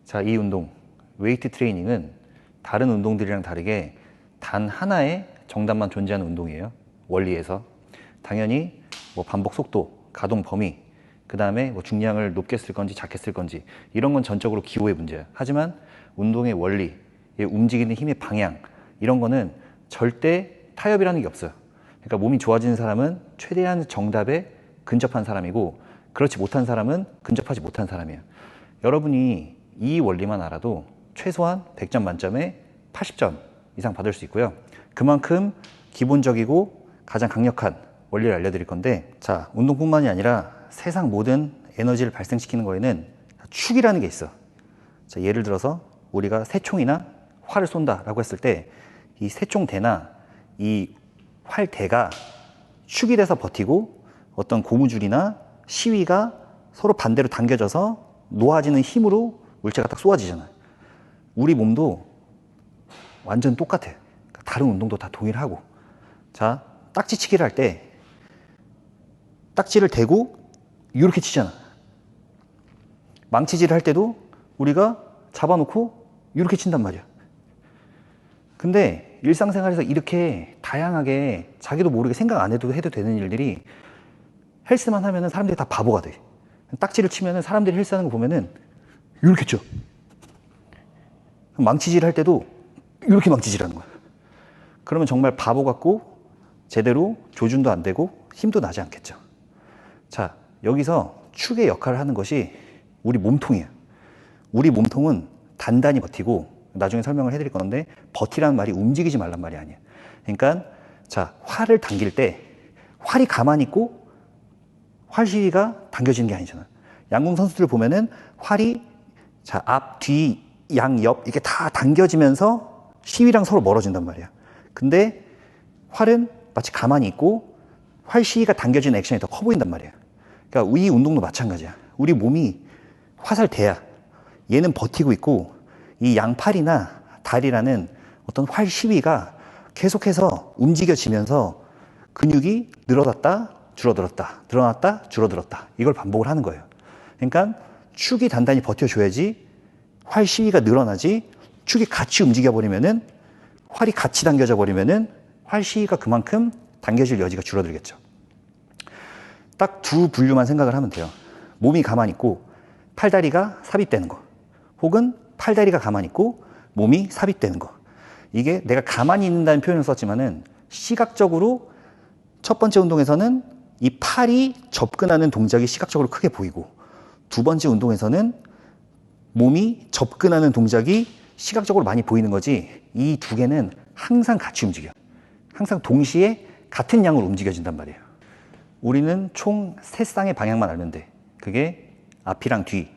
자, 이 운동, 웨이트 트레이닝은 다른 운동들이랑 다르게 단 하나의 정답만 존재하는 운동이에요. 원리에서. 당연히 뭐 반복 속도, 가동 범위, 그 다음에 뭐 중량을 높게 쓸 건지 작게 쓸 건지 이런 건 전적으로 기호의 문제야. 하지만 운동의 원리, 움직이는 힘의 방향 이런 거는 절대 타협이라는 게 없어요. 그러니까 몸이 좋아지는 사람은 최대한 정답에 근접한 사람이고 그렇지 못한 사람은 근접하지 못한 사람이에요. 여러분이 이 원리만 알아도 최소한 100점 만점에 80점 이상 받을 수 있고요. 그만큼 기본적이고 가장 강력한 원리를 알려드릴 건데, 자, 운동뿐만이 아니라 세상 모든 에너지를 발생시키는 거에는 축이라는 게 있어. 자, 예를 들어서 우리가 새총이나 활을 쏜다라고 했을 때 이 새총대나 이 활대가 축이 돼서 버티고 어떤 고무줄이나 시위가 서로 반대로 당겨져서 놓아지는 힘으로 물체가 딱 쏘아지잖아요. 우리 몸도 완전 똑같아. 다른 운동도 다 동일하고. 자, 딱지치기를 할 때 딱지를 대고 이렇게 치잖아. 망치질을 할 때도 우리가 잡아놓고 이렇게 친단 말이야. 근데 일상생활에서 이렇게 다양하게 자기도 모르게 생각 안 해도 되는 일들이 헬스만 하면은 사람들이 다 바보가 돼. 딱지를 치면은 사람들이 헬스하는 거 보면은 이렇게 쳐. 망치질 할 때도 이렇게 망치질하는 거야. 그러면 정말 바보 같고 제대로 조준도 안 되고 힘도 나지 않겠죠. 자, 여기서 축의 역할을 하는 것이 우리 몸통이에요. 우리 몸통은 단단히 버티고, 나중에 설명을 해드릴 건데, 버티라는 말이 움직이지 말란 말이 아니에요. 그러니까 자, 활을 당길 때 활이 가만히 있고 활 시위가 당겨지는 게 아니잖아. 양궁 선수들 보면은 활이 자, 앞, 뒤, 양, 옆 이렇게 다 당겨지면서 시위랑 서로 멀어진단 말이야. 근데 활은 마치 가만히 있고 활 시위가 당겨지는 액션이 더 커 보인단 말이야. 그러니까 이 운동도 마찬가지야. 우리 몸이 화살대야. 얘는 버티고 있고 이 양팔이나 다리라는 어떤 활 시위가 계속해서 움직여지면서 근육이 늘어났다 줄어들었다 늘어났다 줄어들었다 이걸 반복을 하는 거예요. 그러니까 축이 단단히 버텨줘야지 활 시위가 늘어나지, 축이 같이 움직여 버리면은 활이 같이 당겨져 버리면은 활 시위가 그만큼 당겨질 여지가 줄어들겠죠. 딱 두 분류만 생각을 하면 돼요. 몸이 가만히 있고 팔다리가 삽입되는 거, 혹은 팔다리가 가만히 있고 몸이 삽입되는 거. 이게 내가 가만히 있는다는 표현을 썼지만은 시각적으로 첫 번째 운동에서는 이 팔이 접근하는 동작이 시각적으로 크게 보이고, 두 번째 운동에서는 몸이 접근하는 동작이 시각적으로 많이 보이는 거지, 이 두 개는 항상 같이 움직여. 항상 동시에 같은 양으로 움직여진단 말이에요. 우리는 총 3쌍의 방향만 알면 돼. 그게 앞이랑 뒤,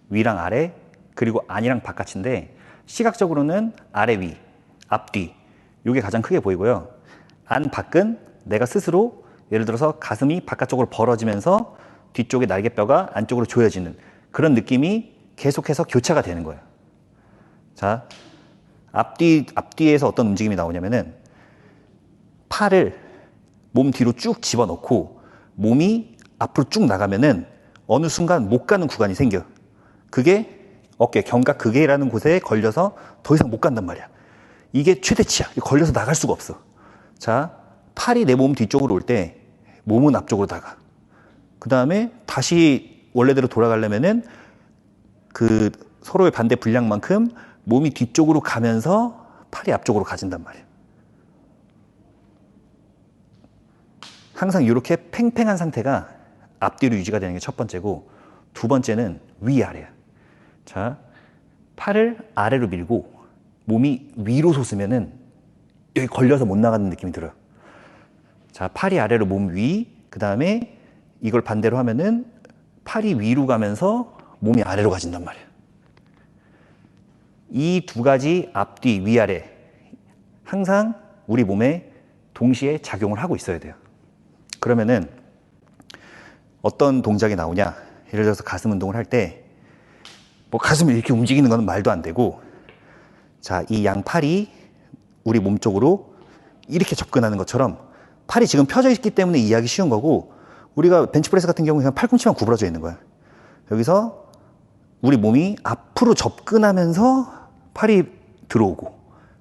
위랑 아래, 그리고 안이랑 바깥인데, 시각적으로는 아래 위, 앞 뒤, 이게 가장 크게 보이고요. 안 밖은 내가 스스로 예를 들어서 가슴이 바깥쪽으로 벌어지면서 뒤쪽의 날개뼈가 안쪽으로 조여지는 그런 느낌이 계속해서 교차가 되는 거예요. 자, 앞뒤에서 어떤 움직임이 나오냐면은 팔을 몸 뒤로 쭉 집어넣고 몸이 앞으로 쭉 나가면은 어느 순간 못 가는 구간이 생겨. 그게 어깨, 견갑극이라는 곳에 걸려서 더 이상 못 간단 말이야. 이게 최대치야. 걸려서 나갈 수가 없어. 자, 팔이 내 몸 뒤쪽으로 올 때 몸은 앞쪽으로 나가. 그 다음에 다시 원래대로 돌아가려면은 그 서로의 반대 분량만큼 몸이 뒤쪽으로 가면서 팔이 앞쪽으로 가진단 말이야. 항상 이렇게 팽팽한 상태가 앞뒤로 유지가 되는 게 첫 번째고, 두 번째는 위아래야. 자, 팔을 아래로 밀고 몸이 위로 솟으면은 여기 걸려서 못 나가는 느낌이 들어요. 자, 팔이 아래로 몸 위, 그 다음에 이걸 반대로 하면은 팔이 위로 가면서 몸이 아래로 가진단 말이에요. 이 두 가지 앞뒤, 위아래 항상 우리 몸에 동시에 작용을 하고 있어야 돼요. 그러면은 어떤 동작이 나오냐? 예를 들어서 가슴 운동을 할 때 뭐 가슴을 이렇게 움직이는 건 말도 안 되고, 자, 이 양팔이 우리 몸 쪽으로 이렇게 접근하는 것처럼 팔이 지금 펴져 있기 때문에 이해하기 쉬운 거고, 우리가 벤치프레스 같은 경우는 그냥 팔꿈치만 구부러져 있는 거야. 여기서 우리 몸이 앞으로 접근하면서 팔이 들어오고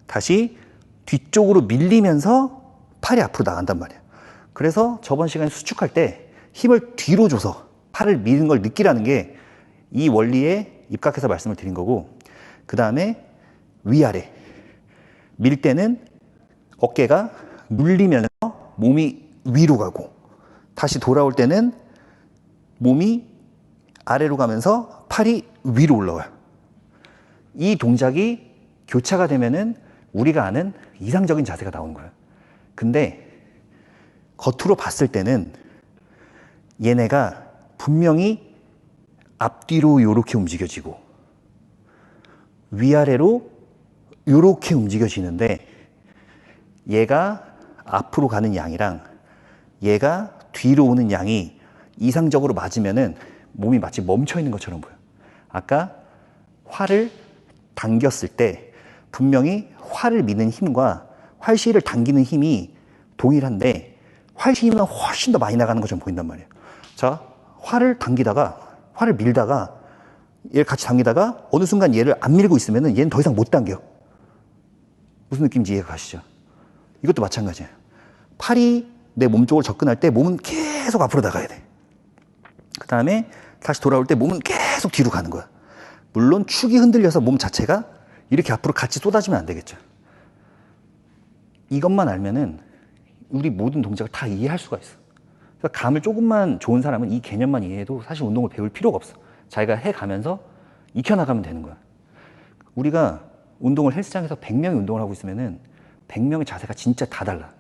다시 뒤쪽으로 밀리면서 팔이 앞으로 나간단 말이야. 그래서 저번 시간에 수축할 때 힘을 뒤로 줘서 팔을 미는 걸 느끼라는 게 이 원리에 입각해서 말씀을 드린 거고, 그 다음에 위아래 밀 때는 어깨가 눌리면서 몸이 위로 가고, 다시 돌아올 때는 몸이 아래로 가면서 팔이 위로 올라와요. 이 동작이 교차가 되면은 우리가 아는 이상적인 자세가 나오는 거예요. 근데 겉으로 봤을 때는 얘네가 분명히 앞뒤로 요렇게 움직여지고 위아래로 요렇게 움직여지는데, 얘가 앞으로 가는 양이랑 얘가 뒤로 오는 양이 이상적으로 맞으면은 몸이 마치 멈춰 있는 것처럼 보여. 아까 활을 당겼을 때 분명히 활을 미는 힘과 활시를 당기는 힘이 동일한데 활시 힘은 훨씬 더 많이 나가는 것처럼 보인단 말이에요. 자, 활을 밀다가 얘를 같이 당기다가 어느 순간 얘를 안 밀고 있으면은 얘는 더 이상 못 당겨. 무슨 느낌인지 이해가 가시죠? 이것도 마찬가지예요. 팔이 내 몸 쪽으로 접근할 때 몸은 계속 앞으로 나가야 돼. 그 다음에 다시 돌아올 때 몸은 계속 뒤로 가는 거야. 물론 축이 흔들려서 몸 자체가 이렇게 앞으로 같이 쏟아지면 안 되겠죠. 이것만 알면은 우리 모든 동작을 다 이해할 수가 있어. 그러니까 감을 조금만 좋은 사람은 이 개념만 이해해도 사실 운동을 배울 필요가 없어. 자기가 해가면서 익혀나가면 되는 거야. 우리가 운동을 헬스장에서 100명이 운동을 하고 있으면은 100명의 자세가 진짜 다 달라.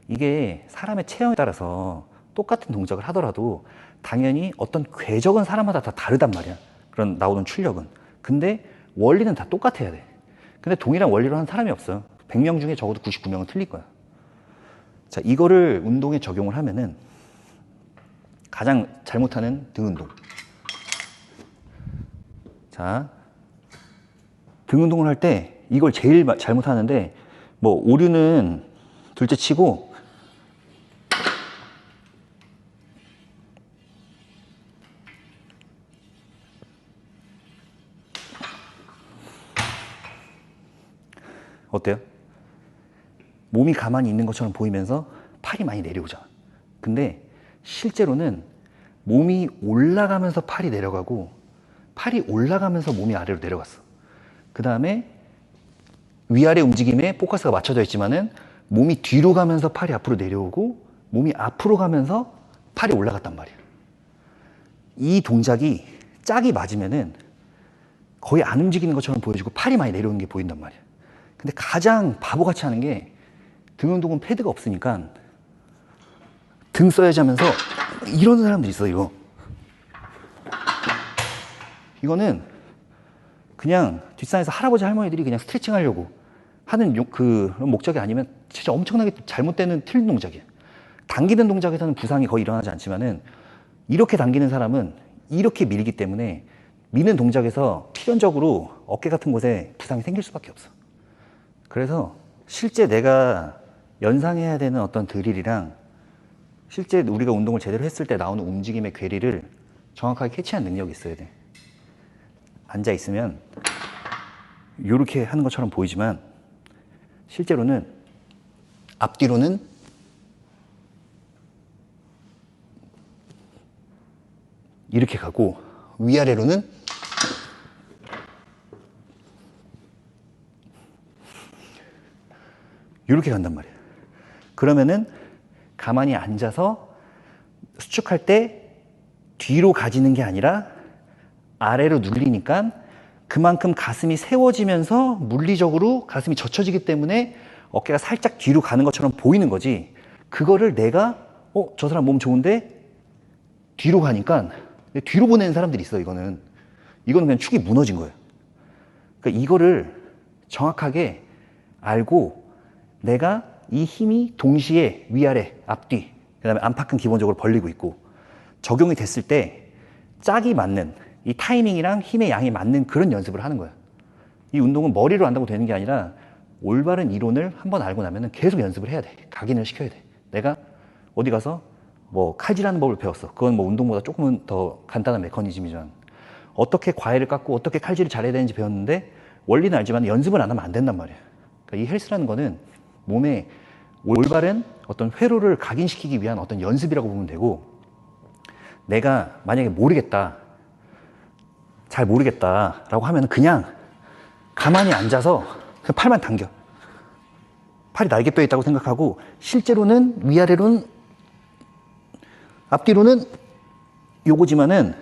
이게 사람의 체형에 따라서 똑같은 동작을 하더라도 당연히 어떤 궤적은 사람마다 다 다르단 말이야. 그런 나오는 출력은. 근데 원리는 다 똑같아야 돼. 근데 동일한 원리로 하는 사람이 없어요. 100명 중에 적어도 99명은 틀릴 거야. 자, 이거를 운동에 적용을 하면은 가장 잘못하는 등 운동. 자, 등 운동을 할 때 이걸 제일 잘못하는데, 뭐 오류는 둘째 치고 어때요? 몸이 가만히 있는 것처럼 보이면서 팔이 많이 내려오잖아. 근데 실제로는 몸이 올라가면서 팔이 내려가고 팔이 올라가면서 몸이 아래로 내려갔어. 그 다음에 위아래 움직임에 포커스가 맞춰져 있지만은 몸이 뒤로 가면서 팔이 앞으로 내려오고 몸이 앞으로 가면서 팔이 올라갔단 말이야. 이 동작이 짝이 맞으면은 거의 안 움직이는 것처럼 보여지고 팔이 많이 내려오는 게 보인단 말이야. 근데 가장 바보같이 하는 게 등 운동은 패드가 없으니까 등 써야지 하면서 이런 사람들이 있어. 이거는 그냥 뒷산에서 할아버지 할머니들이 그냥 스트레칭 하려고 하는 그런 목적이 아니면 진짜 엄청나게 잘못되는 틀린 동작이에요. 당기는 동작에서는 부상이 거의 일어나지 않지만은 이렇게 당기는 사람은 이렇게 밀기 때문에 미는 동작에서 필연적으로 어깨 같은 곳에 부상이 생길 수밖에 없어. 그래서 실제 내가 연상해야 되는 어떤 드릴이랑 실제 우리가 운동을 제대로 했을 때 나오는 움직임의 괴리를 정확하게 캐치하는 능력이 있어야 돼. 앉아 있으면 이렇게 하는 것처럼 보이지만 실제로는 앞뒤로는 이렇게 가고 위아래로는 이렇게 간단 말이야. 그러면은 가만히 앉아서 수축할 때 뒤로 가지는 게 아니라 아래로 눌리니까 그만큼 가슴이 세워지면서 물리적으로 가슴이 젖혀지기 때문에 어깨가 살짝 뒤로 가는 것처럼 보이는 거지. 그거를 내가 저 사람 몸 좋은데 뒤로 가니까 뒤로 보내는 사람들이 있어. 이거는 그냥 축이 무너진 거예요. 그러니까 이거를 정확하게 알고 내가 이 힘이 동시에 위아래, 앞뒤, 그 다음에 안팎은 기본적으로 벌리고 있고 적용이 됐을 때 짝이 맞는 이 타이밍이랑 힘의 양이 맞는 그런 연습을 하는 거야. 이 운동은 머리로 안다고 되는 게 아니라 올바른 이론을 한번 알고 나면 계속 연습을 해야 돼. 각인을 시켜야 돼. 내가 어디 가서 뭐 칼질하는 법을 배웠어. 그건 뭐 운동보다 조금은 더 간단한 메커니즘이지만 어떻게 과일을 깎고 어떻게 칼질을 잘해야 되는지 배웠는데 원리는 알지만 연습을 안 하면 안 된단 말이야. 그러니까 이 헬스라는 거는 몸에 올바른 어떤 회로를 각인시키기 위한 어떤 연습이라고 보면 되고, 내가 만약에 모르겠다, 잘 모르겠다라고 하면 그냥 가만히 앉아서 그냥 팔만 당겨. 팔이 날개 뼈 있다고 생각하고 실제로는 위아래로는 앞뒤로는 요거지만은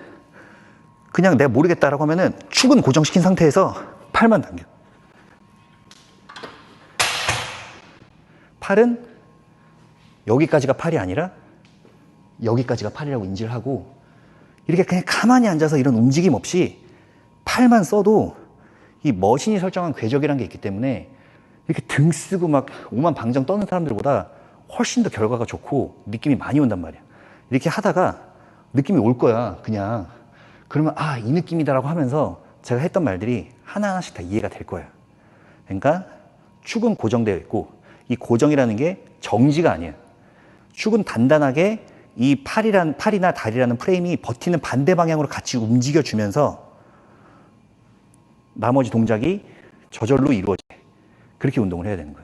그냥 내가 모르겠다라고 하면은 축은 고정시킨 상태에서 팔만 당겨. 팔은 여기까지가 팔이 아니라 여기까지가 팔이라고 인지를 하고, 이렇게 그냥 가만히 앉아서 이런 움직임 없이 팔만 써도 이 머신이 설정한 궤적이라는 게 있기 때문에 이렇게 등 쓰고 막 오만 방정 떠는 사람들보다 훨씬 더 결과가 좋고 느낌이 많이 온단 말이야. 이렇게 하다가 느낌이 올 거야, 그냥. 그러면 아, 이 느낌이다라고 하면서 제가 했던 말들이 하나하나씩 다 이해가 될 거예요. 그러니까 축은 고정되어 있고, 이 고정이라는 게 정지가 아니에요. 축은 단단하게 이 팔이나 다리라는 프레임이 버티는 반대 방향으로 같이 움직여주면서 나머지 동작이 저절로 이루어져. 그렇게 운동을 해야 되는 거예요.